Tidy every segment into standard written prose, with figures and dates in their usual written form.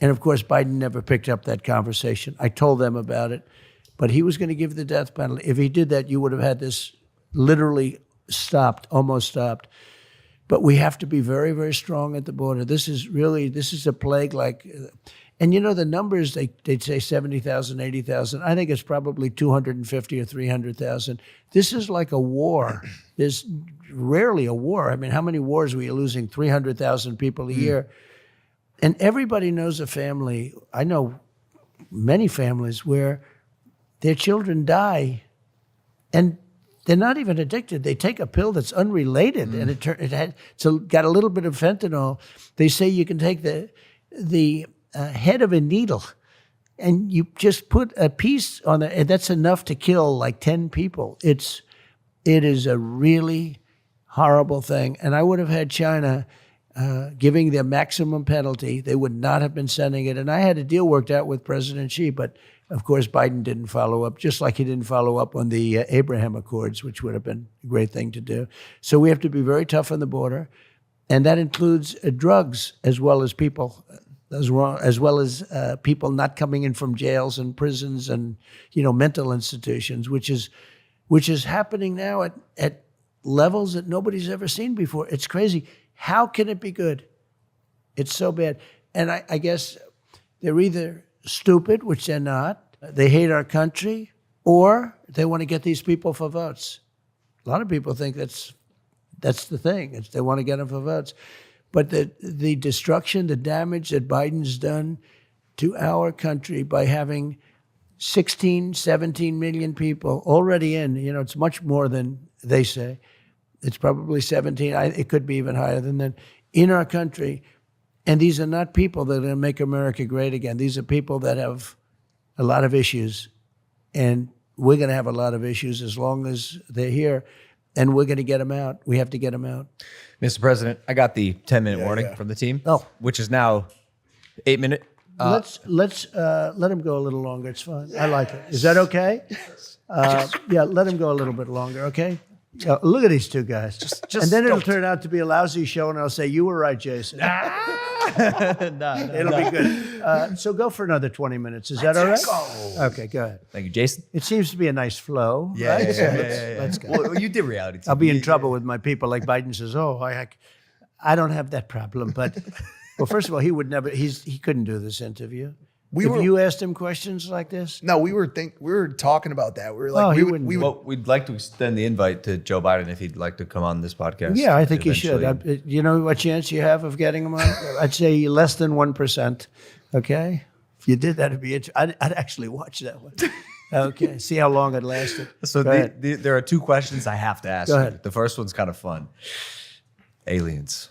And of course, Biden never picked up that conversation. I told them about it, but he was going to give the death penalty. If he did that, you would have had this literally stopped, almost stopped. But we have to be very, very strong at the border. This is a plague like, and you know the numbers, they'd say 70,000, 80,000. I think it's probably 250 or 300,000. This is like a war. There's rarely a war. I mean, how many wars were you losing? 300,000 people a year. And everybody knows a family. I know many families where their children die and they're not even addicted. They take a pill that's unrelated, and it's got a little bit of fentanyl. They say you can take the head of a needle, and you just put a piece on it, and that's enough to kill like 10 people. It is a really horrible thing. And I would have had China giving their maximum penalty. They would not have been sending it. And I had a deal worked out with President Xi, but of course Biden didn't follow up, just like he didn't follow up on the Abraham Accords, which would have been a great thing to do. So we have to be very tough on the border. And that includes drugs as well as people, as well as people not coming in from jails and prisons and, mental institutions, which is happening now at levels that nobody's ever seen before. It's crazy. How can it be good? It's so bad. And I guess they're either stupid, which they're not, they hate our country, or they want to get these people for votes. A lot of people think that's the thing. They want to get them for votes. But the destruction, the damage that Biden's done to our country by having 16, 17 million people already in, it's much more than they say. It's probably 17. It could be even higher than that in our country. And these are not people that are going to make America great again. These are people that have a lot of issues. And we're going to have a lot of issues as long as they're here. And we're going to get them out. We have to get them out. Mr. President, I got the 10-minute warning from the team, which is now 8-minute. Let's let him go a little longer. It's fine. I like it. Is that okay? Yeah, let him go a little bit longer, okay? Look at these two guys. And then it'll turn out to be a lousy show, and I'll say, you were right, Jason. It'll be good. So go for another 20 minutes. Is that all right? Go. Okay, go ahead. Thank you, Jason. It seems to be a nice flow, Yeah, right? yeah. Let's go. Well, you did reality TV. I'll be in trouble with my people. Like Biden says, I don't have that problem. But, well, first of all, he would never, he couldn't do this interview. You asked him questions like this? No, we were talking about that. We were like, we'd like to extend the invite to Joe Biden if he'd like to come on this podcast. Yeah, I think he should. You know what chance you have of getting him on? I'd say less than 1%. Okay, if you did that, it'd be interesting. I'd actually watch that one. Okay, see how long it lasted. So there are two questions I have to ask. Go ahead. The first one's kind of fun. Aliens.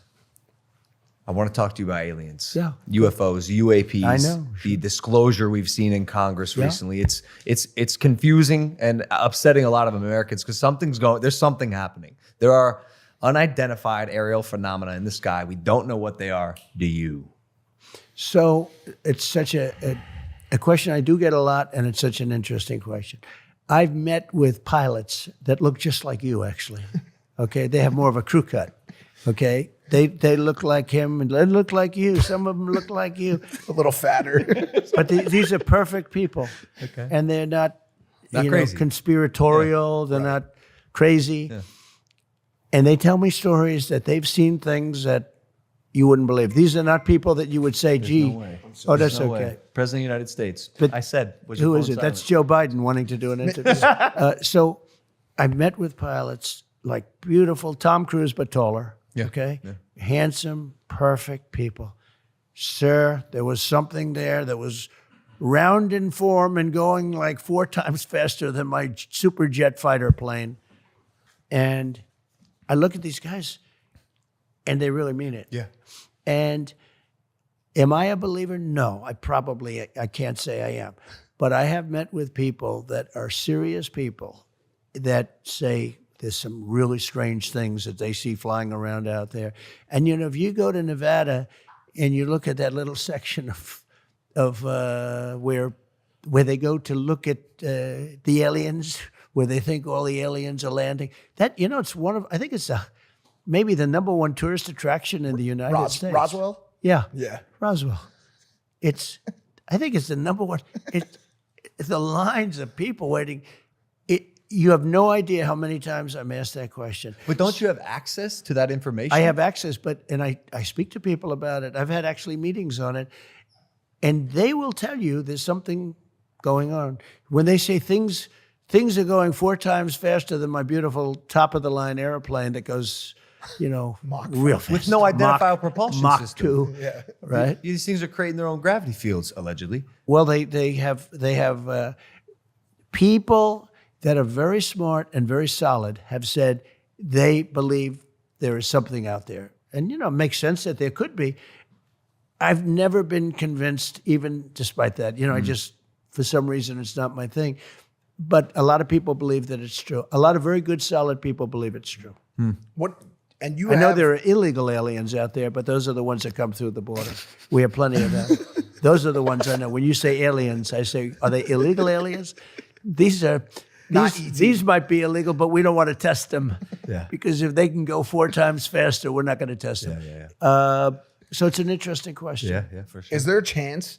I want to talk to you about aliens. Yeah. UFOs, UAPs. I know. The disclosure we've seen in Congress recently. It's confusing and upsetting a lot of Americans because there's something happening. There are unidentified aerial phenomena in the sky. We don't know what they are. Do you? So it's such a question I do get a lot, and it's such an interesting question. I've met with pilots that look just like you, actually. Okay, they have more of a crew cut. Okay, they look like him and they look like you. Some of them look like you, a little fatter. But these are perfect people. Okay, and they're not crazy, conspiratorial. They're not crazy, and they tell me stories that they've seen things that you wouldn't believe. These are not people that you would say, "Gee, no way. That's no okay." Way. President of the United States. But I said, who is it? That's Joe Biden wanting to do an interview. So I met with pilots like beautiful Tom Cruise, but taller. Yeah. Okay? Yeah. Handsome, perfect people. Sir, there was something there that was round in form and going like 4 times faster than my super jet fighter plane. And I look at these guys and they really mean it. Yeah. And am I a believer? No, I can't say I am. But I have met with people that are serious people that say, there's some really strange things that they see flying around out there. And, if you go to Nevada and you look at that little section of where they go to look at the aliens, where they think all the aliens are landing, that, it's I think it's maybe the #1 tourist attraction in the United States. Roswell? Yeah. Yeah. Roswell. I think it's the number one. It's the lines of people waiting. You have no idea how many times I'm asked that question. But don't you have access to that information? I have access, and I speak to people about it. I've had actually meetings on it, and they will tell you there's something going on. When they say things are going 4 times faster than my beautiful top-of-the-line airplane that goes, real fast. With no identifiable propulsion Mach system. 2, Yeah. right? These things are creating their own gravity fields, allegedly. Well, they have people that are very smart and very solid have said they believe there is something out there. And, it makes sense that there could be. I've never been convinced, even despite that. I just, for some reason, it's not my thing. But a lot of people believe that it's true. A lot of very good, solid people believe it's true. What? And I know there are illegal aliens out there, but those are the ones that come through the border. We have plenty of them. Those are the ones I know. When you say aliens, I say, are they illegal aliens? These might be illegal, but we don't want to test them. Yeah. Because if they can go 4 times faster, we're not going to test them. So it's an interesting question. Yeah, for sure. Is there a chance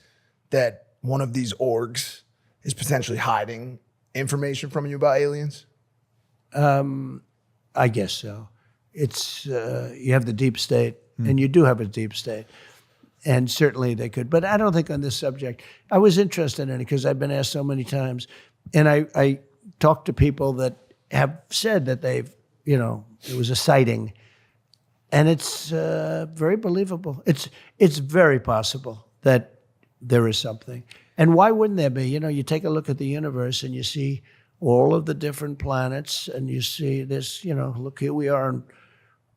that one of these orgs is potentially hiding information from you about aliens? I guess so. It's you have the deep state, and you do have a deep state. And certainly they could. But I don't think on this subject, I was interested in it because I've been asked so many times. And I talked to people that have said that they've, it was a sighting. And it's very believable. It's very possible that there is something. And why wouldn't there be? You take a look at the universe and you see all of the different planets and you see this, look, here we are on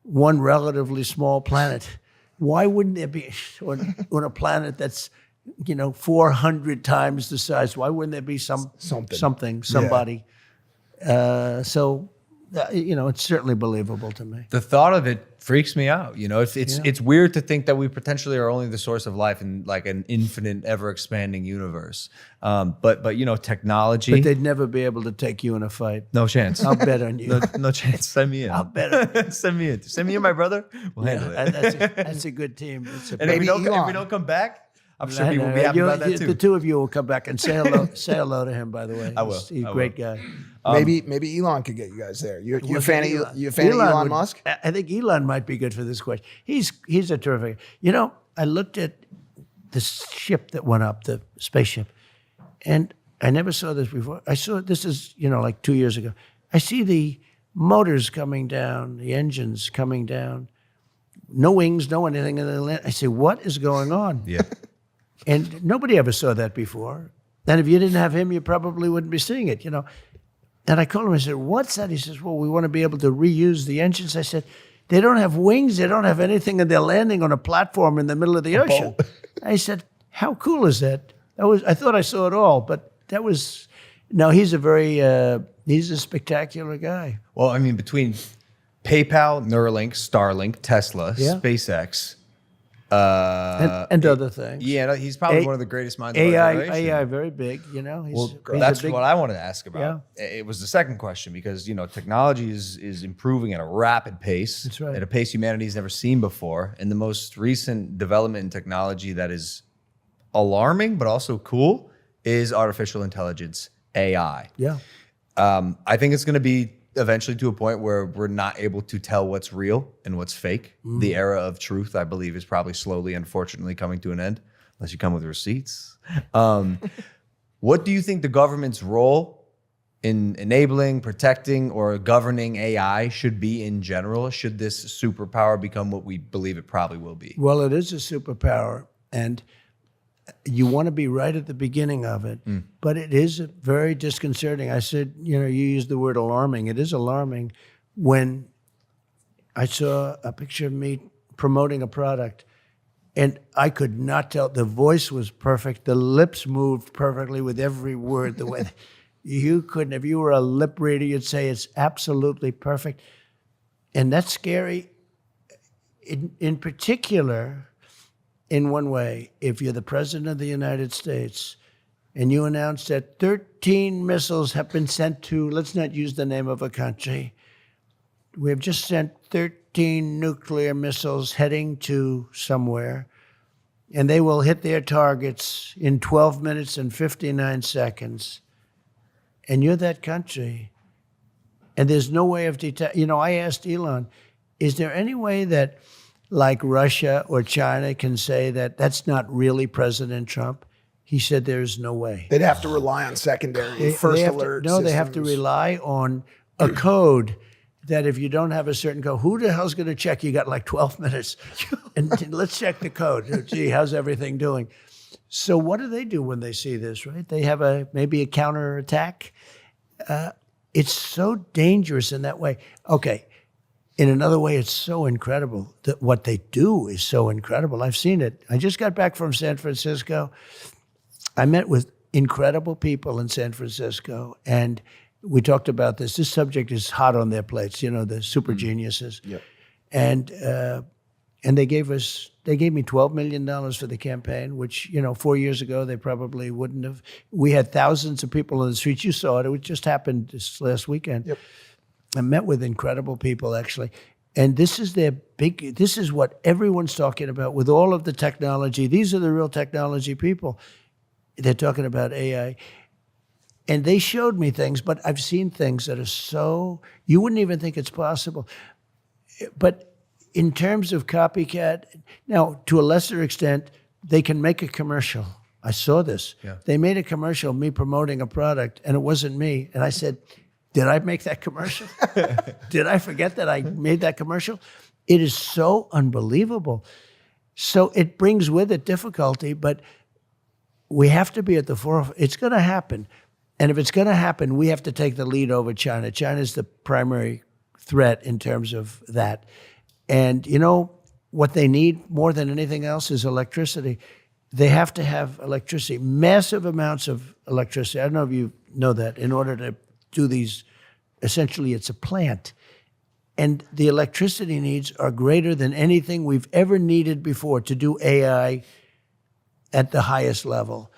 one relatively small planet. Why wouldn't there be on a planet that's 400 times the size? Why wouldn't there be somebody? So it's certainly believable to me. The thought of it freaks me out. It's weird to think that we potentially are only the source of life in like an infinite, ever expanding universe. But technology. But they'd never be able to take you in a fight. No chance. I'll bet on you. No chance. Send me in. I'll bet on you. Send me in. Send me in, my brother. We'll handle it. That's a good team. And if we don't come back, I'm sure people will be happy about that too. The two of you will come back and say hello to him. By the way, I will. He's a great guy. Maybe Elon could get you guys there. You a fan of Elon Musk? I think Elon might be good for this question. He's a terrific. I looked at the ship that went up, the spaceship, and I never saw this before. I saw this is like 2 years ago. I see the motors coming down, the engines coming down, no wings, no anything, and then land. I say, what is going on? Yeah. And nobody ever saw that before. And if you didn't have him, you probably wouldn't be seeing it, And I called him, I said, what's that? He says, well, we want to be able to reuse the engines. I said, they don't have wings, they don't have anything, and they're landing on a platform in the middle of the ocean. I said, how cool is that? I thought I saw it all, but that was, no, he's a spectacular guy. Well, I mean, between PayPal, Neuralink, Starlink, Tesla, SpaceX, and other things. Yeah, he's probably one of the greatest minds of our generation. AI, very big. He's that's what I wanted to ask about. Yeah. It was the second question because technology is improving at a rapid pace. That's right. At a pace humanity's never seen before. And the most recent development in technology that is alarming but also cool is artificial intelligence, AI. Yeah. I think it's going to be eventually to a point where we're not able to tell what's real and what's fake. The era of truth, I believe, is probably slowly, unfortunately, coming to an end, unless you come with receipts. What do you think the government's role in enabling, protecting, or governing AI should be in general? Should this superpower become what we believe it probably will be? Well, it is a superpower, and you want to be right at the beginning of it, but it is very disconcerting. I said, you used the word alarming. It is alarming when I saw a picture of me promoting a product and I could not tell. The voice was perfect. The lips moved perfectly with every word. The way you couldn't, if you were a lip reader, you'd say it's absolutely perfect. And that's scary. In particular, in one way, if you're the president of the United States and you announce that 13 missiles have been sent to, let's not use the name of a country, we have just sent 13 nuclear missiles heading to somewhere, and they will hit their targets in 12 minutes and 59 seconds. And you're that country, and there's no way of detecting. You know, I asked Elon, is there any way that, like Russia or China, can say that that's not really President Trump? He said there's no way. They'd have to rely on secondary first alert systems. They have to rely on a code that if you don't have a certain code, who the hell's going to check? You got like 12 minutes. And let's check the code. Gee, how's everything doing? So what do they do when they see this, right? They have maybe a counterattack. It's so dangerous in that way. Okay. In another way, it's so incredible that what they do is so incredible. I've seen it. I just got back from San Francisco. I met with incredible people in San Francisco, and we talked about this. This subject is hot on their plates, you know, the super geniuses. Yep. And they gave me $12 million for the campaign, which, you know, 4 years ago, they probably wouldn't have. We had thousands of people on the streets. You saw it. It just happened this last weekend. Yep. I met with incredible people, actually. And this is what everyone's talking about with all of the technology. These are the real technology people. They're talking about AI. And they showed me things, but I've seen things that are so, you wouldn't even think it's possible. But in terms of copycat, now, to a lesser extent, they can make a commercial. I saw this. Yeah. They made a commercial, me promoting a product, and it wasn't me. And I said, did I make that commercial? Did I forget that I made that commercial? It is so unbelievable. So it brings with it difficulty, but we have to be at the forefront. It's going to happen. And if it's going to happen, we have to take the lead over China. China's the primary threat in terms of that. And you know what they need more than anything else is electricity. They have to have electricity, massive amounts of electricity. I don't know if you know that. In order to do these, essentially it's a plant. And the electricity needs are greater than anything we've ever needed before to do AI at the highest level.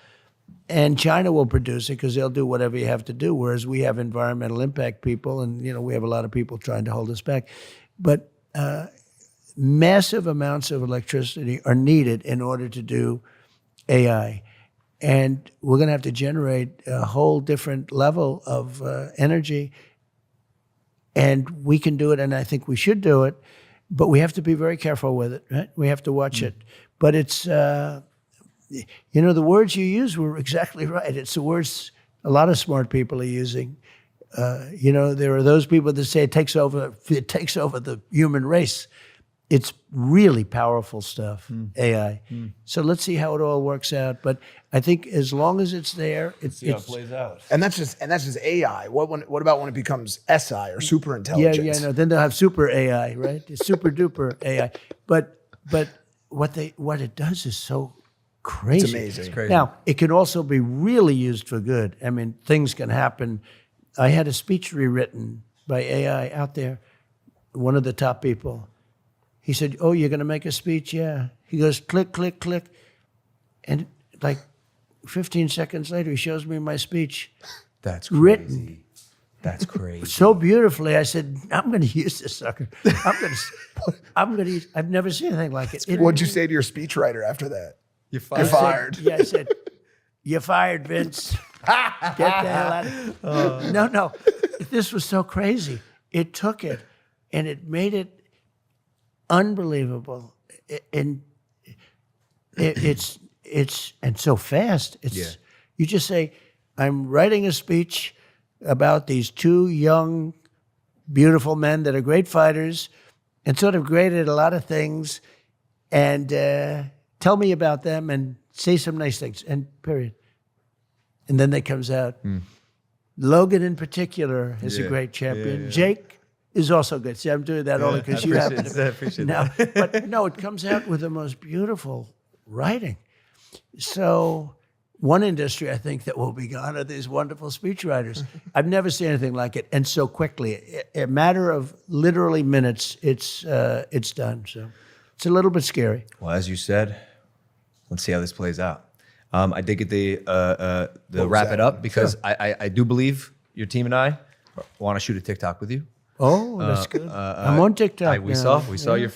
And China will produce it because they'll do whatever you have to do, whereas we have environmental impact people, and you know we have a lot of people trying to hold us back. But massive amounts of electricity are needed in order to do AI. And we're going to have to generate a whole different level of energy. And we can do it, and I think we should do it, but we have to be very careful with it, right? We have to watch it. But it's, you know, the words you use were exactly right. It's the words a lot of smart people are using. You know, there are those people that say it takes over the human race. It's really powerful stuff, AI. So let's see how it all works out. But I think as long as it's there, how it plays out. And that's just AI. What about when it becomes SI or super intelligence? Yeah. No. Then they'll have super AI, right? It's super duper AI. But what it does is so crazy. It's amazing. It's crazy. Now it can also be really used for good. I mean, things can happen. I had a speech rewritten by AI out there. One of the top people. He said, "Oh, you're going to make a speech?" Yeah. He goes, click, click, click. And like 15 seconds later, he shows me my speech. That's crazy. Written. That's crazy. So beautifully, I said, I'm going to use this sucker. I'm going to use, I've never seen anything like it. What'd you say to your speechwriter after that? You're You're fired. fired. Yeah, I said, you're fired, Vince. Get the hell out of here. No. This was so crazy. It took it, and it made it unbelievable. And it's and so fast. It's You just say, I'm writing a speech about these two young, beautiful men that are great fighters and sort of great at a lot of things, and tell me about them and say some nice things, and period. And then that comes out. Logan in particular is a great champion. Yeah. Jake is also good. See, I'm doing that only because you happen to. I appreciate Now, that. but no, it comes out with the most beautiful writing. So one industry, I think, that will be gone are these wonderful speechwriters. I've never seen anything like it, and so quickly. A matter of literally minutes, it's done. So it's a little bit scary. Well, as you said, let's see how this plays out. I did get the wrap it up because I do believe your team and I want to shoot a TikTok with you. Oh, that's good. I'm on TikTok. We now. saw your